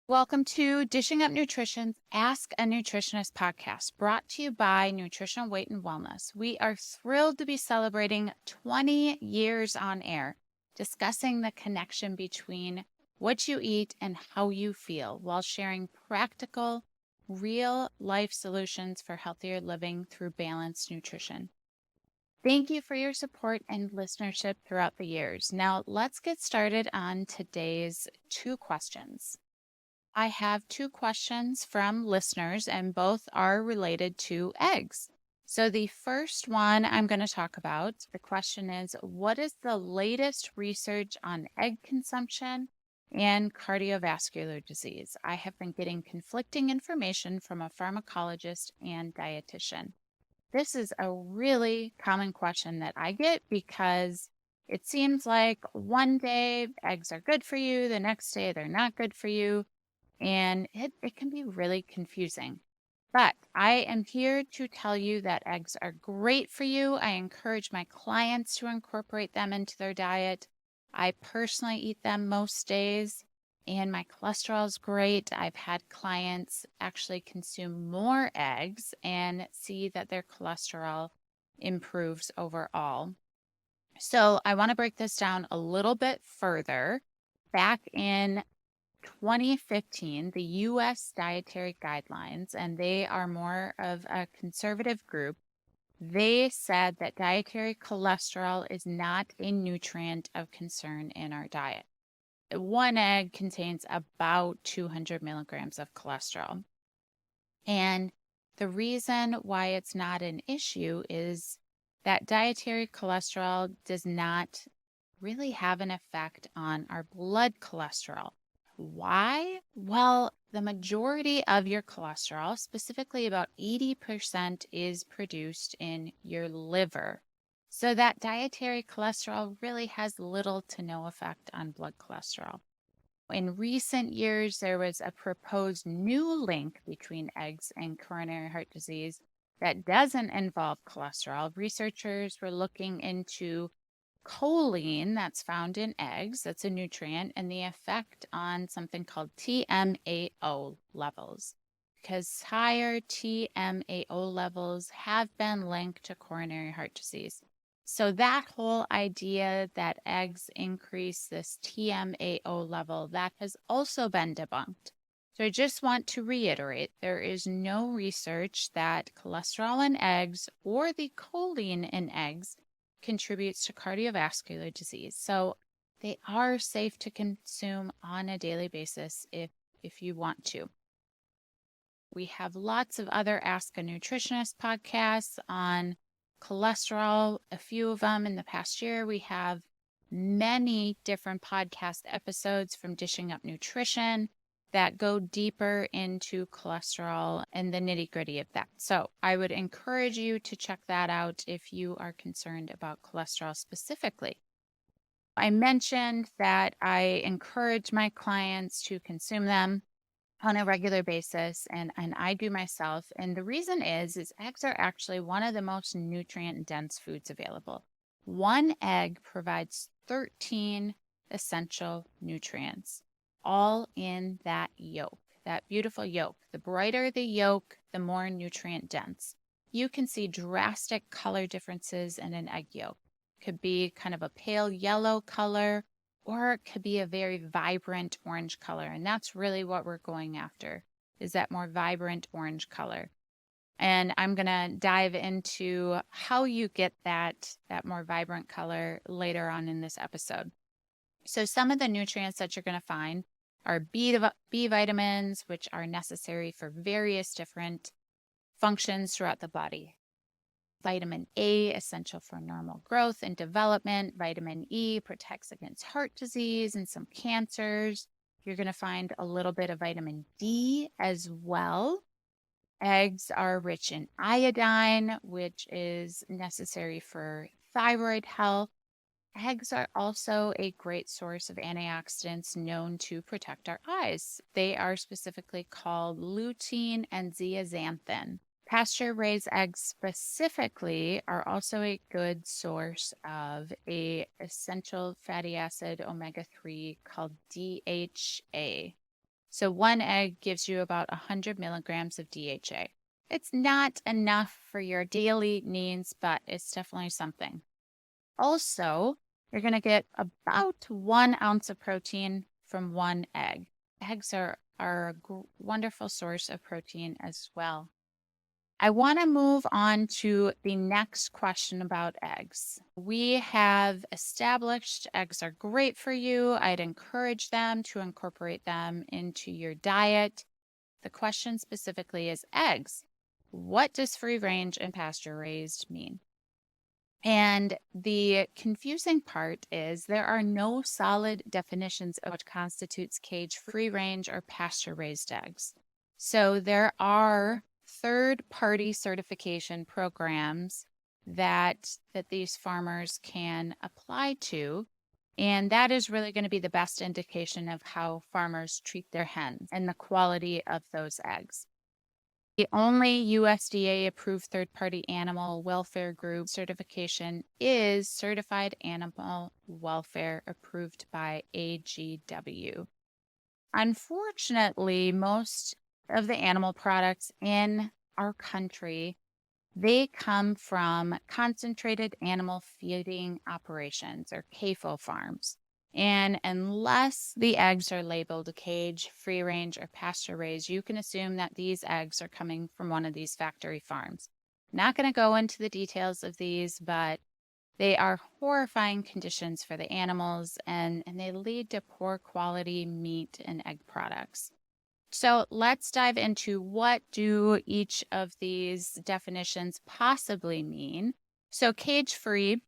Welcome to Dishing Up Nutrition's Ask a Nutritionist podcast, brought to you by Nutritional Weight and Wellness. We are thrilled to be celebrating 20 years on air, discussing the connection between what you eat and how you feel, while sharing practical, real life solutions for healthier living through balanced nutrition. Thank you for your support and listenership throughout the years. Now, let's get started on today's two questions. I have two questions from listeners, and both are related to eggs. So, the first one I'm going to talk about, the question is, what is the latest research on egg consumption and cardiovascular disease? I have been getting conflicting information from a pharmacologist and dietitian. This is a really common question that I get because it seems like one day eggs are good for you, the next day they're not good for you, and it can be really confusing. But I am here to tell you that eggs are great for you. I encourage my clients to incorporate them into their diet. I personally eat them most days, and my cholesterol is great. I've had clients actually consume more eggs and see that their cholesterol improves overall. So I want to break this down a little bit further. Back in 2015, the U.S. Dietary Guidelines, and they are more of a conservative group, they said that dietary cholesterol is not a nutrient of concern in our diet. One egg contains about 200 milligrams of cholesterol. And the reason why it's not an issue is that dietary cholesterol does not really have an effect on our blood cholesterol. Why? Well, the majority of your cholesterol, specifically about 80%, is produced in your liver. So that dietary cholesterol really has little to no effect on blood cholesterol. In recent years, there was a proposed new link between eggs and coronary heart disease that doesn't involve cholesterol. Researchers were looking into choline that's found in eggs, that's a nutrient, and the effect on something called TMAO levels. Because higher TMAO levels have been linked to coronary heart disease. So that whole idea that eggs increase this TMAO level, that has also been debunked. So I just want to reiterate, there is no research that cholesterol in eggs or the choline in eggs contributes to cardiovascular disease. So they are safe to consume on a daily basis if you want to. We have lots of other Ask a Nutritionist podcasts on cholesterol, a few of them in the past year. We have many different podcast episodes from Dishing Up Nutrition that go deeper into cholesterol and the nitty gritty of that. So I would encourage you to check that out if you are concerned about cholesterol specifically. I mentioned that I encourage my clients to consume them on a regular basis, and I do myself. And the reason is eggs are actually one of the most nutrient dense foods available. One egg provides 13 essential nutrients, all in that yolk, that beautiful yolk. The brighter the yolk, the more nutrient dense. You can see drastic color differences in an egg yolk. Could be kind of a pale yellow color, or it could be a very vibrant orange color. And that's really what we're going after, is that more vibrant orange color. And I'm going to dive into how you get that more vibrant color later on in this episode. So some of the nutrients that you're going to find are B vitamins, which are necessary for various different functions throughout the body. Vitamin A, essential for normal growth and development. Vitamin E protects against heart disease and some cancers. You're going to find a little bit of vitamin D as well. Eggs are rich in iodine, which is necessary for thyroid health. Eggs are also a great source of antioxidants known to protect our eyes. They are specifically called lutein and zeaxanthin. Pasture-raised eggs specifically are also a good source of a essential fatty acid omega-3 called DHA. So one egg gives you about 100 milligrams of DHA. It's not enough for your daily needs, but it's definitely something. Also, you're going to get about 1 ounce of protein from one egg. Eggs are a wonderful source of protein as well. I want to move on to the next question about eggs. We have established eggs are great for you. I'd encourage them to incorporate them into your diet. The question specifically is eggs. What does free range and pasture raised mean? And the confusing part is there are no solid definitions of what constitutes cage-free range or pasture-raised eggs. So there are third-party certification programs that these farmers can apply to, and that is really going to be the best indication of how farmers treat their hens and the quality of those eggs. The only USDA approved third party animal welfare group certification is Certified Animal Welfare approved by AGW. Unfortunately, most of the animal products in our country, they come from concentrated animal feeding operations or CAFO farms. And unless the eggs are labeled cage, free range, or pasture raised, you can assume that these eggs are coming from one of these factory farms. Not going to go into the details of these, but they are horrifying conditions for the animals and they lead to poor quality meat and egg products. So let's dive into what do each of these definitions possibly mean. So cage-free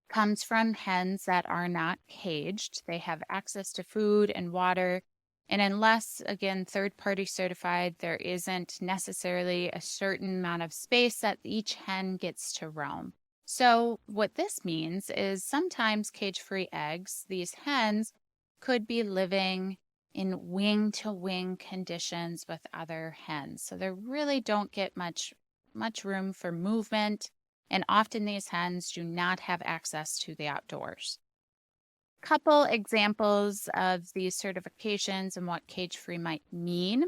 comes from hens that are not caged. They have access to food and water. And unless, again, third-party certified, there isn't necessarily a certain amount of space that each hen gets to roam. So what this means is sometimes cage-free eggs, these hens could be living in wing-to-wing conditions with other hens. So they really don't get much room for movement. And often these hens do not have access to the outdoors. Couple examples of these certifications and what cage-free might mean.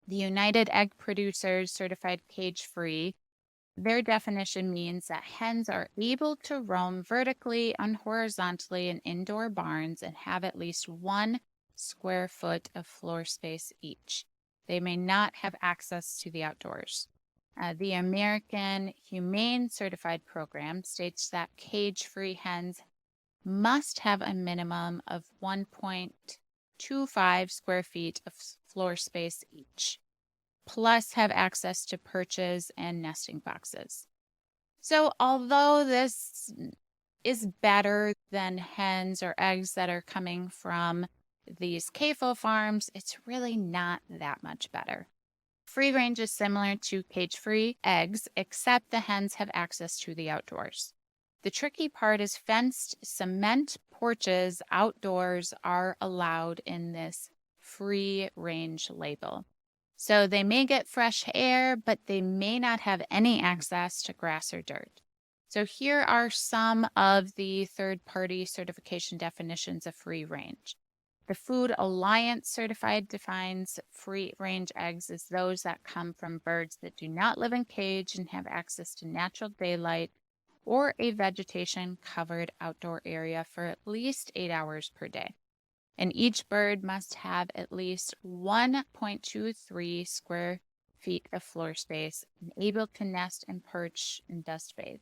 The United Egg Producers Certified Cage-Free, their definition means that hens are able to roam vertically and horizontally in indoor barns and have at least 1 square foot of floor space each. They may not have access to the outdoors. The American Humane Certified Program states that cage-free hens must have a minimum of 1.25 square feet of floor space each, plus have access to perches and nesting boxes. So although this is better than hens or eggs that are coming from these CAFO farms, it's really not that much better. Free range is similar to cage-free eggs, except the hens have access to the outdoors. The tricky part is fenced cement porches outdoors are allowed in this free range label. So they may get fresh air, but they may not have any access to grass or dirt. So here are some of the third-party certification definitions of free range. The Food Alliance Certified defines free-range eggs as those that come from birds that do not live in cage and have access to natural daylight or a vegetation-covered outdoor area for at least 8 hours per day. And each bird must have at least 1.23 square feet of floor space and able to nest and perch and dust bathe.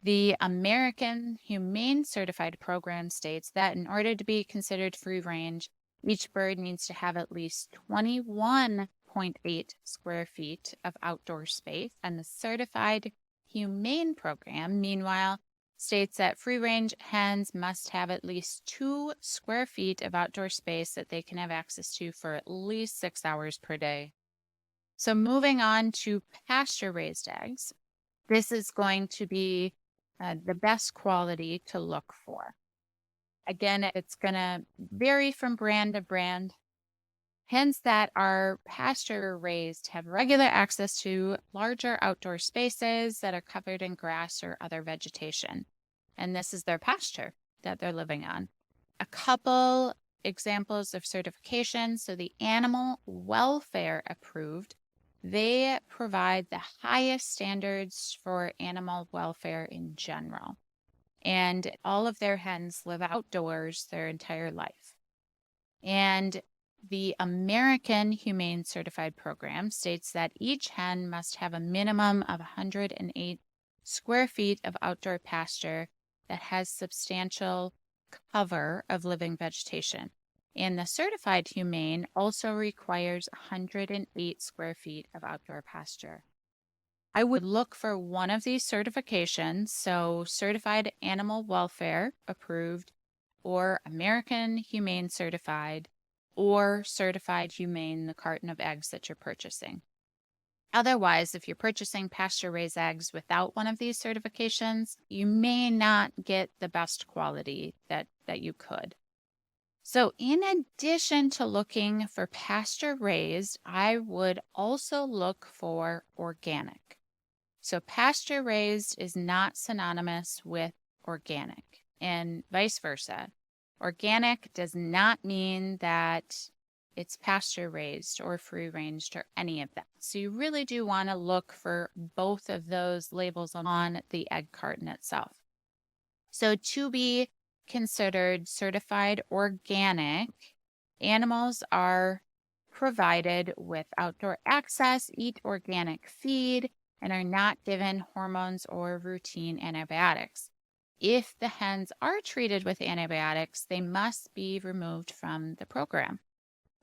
The American Humane Certified Program states that in order to be considered free range, each bird needs to have at least 21.8 square feet of outdoor space. And the Certified Humane Program, meanwhile, states that free range hens must have at least 2 square feet of outdoor space that they can have access to for at least 6 hours per day. So moving on to pasture raised eggs, this is going to be the best quality to look for. Again, it's going to vary from brand to brand. Hens that are pasture raised have regular access to larger outdoor spaces that are covered in grass or other vegetation. And this is their pasture that they're living on. A couple examples of certification. So the animal welfare approved, they provide the highest standards for animal welfare in general. And all of their hens live outdoors their entire life. And the American Humane Certified Program states that each hen must have a minimum of 108 square feet of outdoor pasture that has substantial cover of living vegetation. And the Certified Humane also requires 108 square feet of outdoor pasture. I would look for one of these certifications, so Certified Animal Welfare Approved, or American Humane Certified, or Certified Humane, the carton of eggs that you're purchasing. Otherwise, if you're purchasing pasture-raised eggs without one of these certifications, you may not get the best quality that you could. So in addition to looking for pasture-raised, I would also look for organic. So pasture-raised is not synonymous with organic, and vice versa. Organic does not mean that it's pasture-raised or free-ranged or any of that. So you really do want to look for both of those labels on the egg carton itself. So to be considered certified organic, animals are provided with outdoor access, eat organic feed, and are not given hormones or routine antibiotics. If the hens are treated with antibiotics, they must be removed from the program.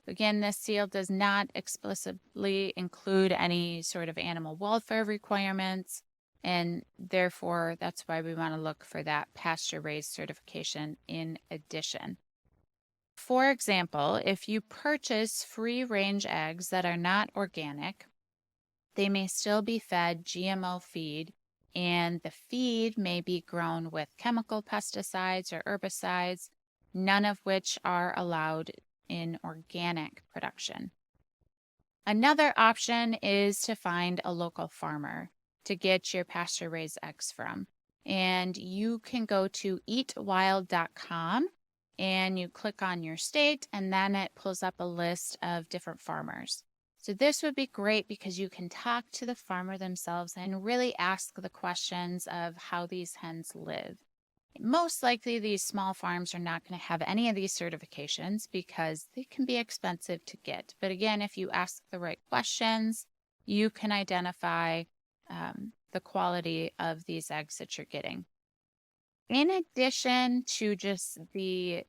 Again, this seal does not explicitly include any sort of animal welfare requirements, and therefore that's why we want to look for that pasture-raised certification in addition. For example, if you purchase free-range eggs that are not organic, they may still be fed GMO feed, and the feed may be grown with chemical pesticides or herbicides, none of which are allowed in organic production. Another option is to find a local farmer to get your pasture-raised eggs from. And you can go to eatwild.com and you click on your state, and then it pulls up a list of different farmers. So this would be great because you can talk to the farmer themselves and really ask the questions of how these hens live. Most likely, these small farms are not going to have any of these certifications because they can be expensive to get. But again, if you ask the right questions, you can identify the quality of these eggs that you're getting. In addition to just the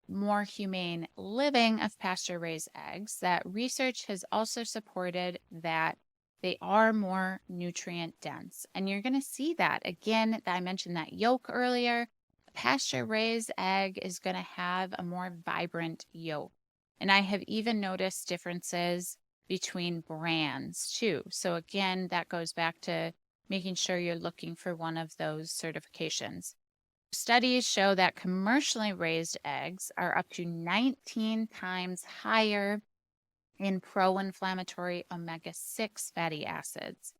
more humane living of pasture-raised eggs, that research has also supported that they are more nutrient dense. And you're going to see that. Again, I mentioned that yolk earlier. A pasture-raised egg is going to have a more vibrant yolk. And I have even noticed differences between brands too. So again, that goes back to making sure you're looking for one of those certifications. Studies show that commercially raised eggs are up to 19 times higher in pro-inflammatory omega-6 fatty acids,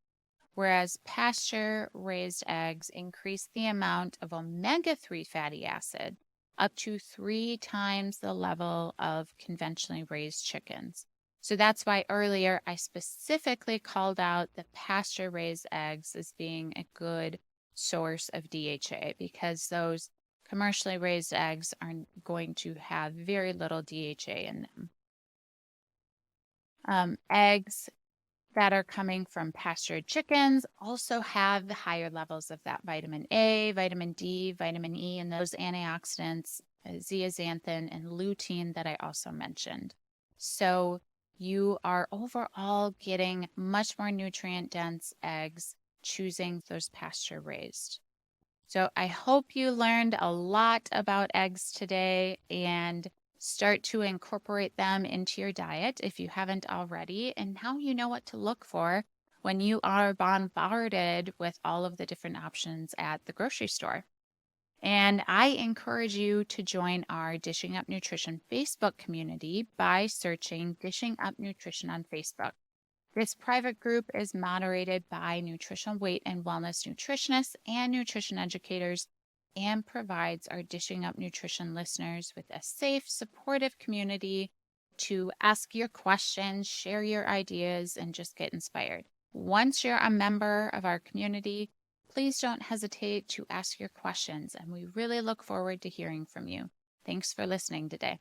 whereas pasture-raised eggs increase the amount of omega-3 fatty acid up to 3 times the level of conventionally raised chickens. So that's why earlier I specifically called out the pasture-raised eggs as being a good source of DHA, because those commercially raised eggs are going to have very little DHA in them. Eggs that are coming from pastured chickens also have higher levels of that vitamin A, vitamin D, vitamin E, and those antioxidants, zeaxanthin and lutein that I also mentioned. So you are overall getting much more nutrient dense eggs choosing those pasture raised. So I hope you learned a lot about eggs today and start to incorporate them into your diet if you haven't already. And now you know what to look for when you are bombarded with all of the different options at the grocery store. And I encourage you to join our Dishing Up Nutrition Facebook community by searching Dishing Up Nutrition on Facebook. This private group is moderated by nutrition, weight, and wellness nutritionists and nutrition educators and provides our Dishing Up Nutrition listeners with a safe, supportive community to ask your questions, share your ideas, and just get inspired. Once you're a member of our community, please don't hesitate to ask your questions, and we really look forward to hearing from you. Thanks for listening today.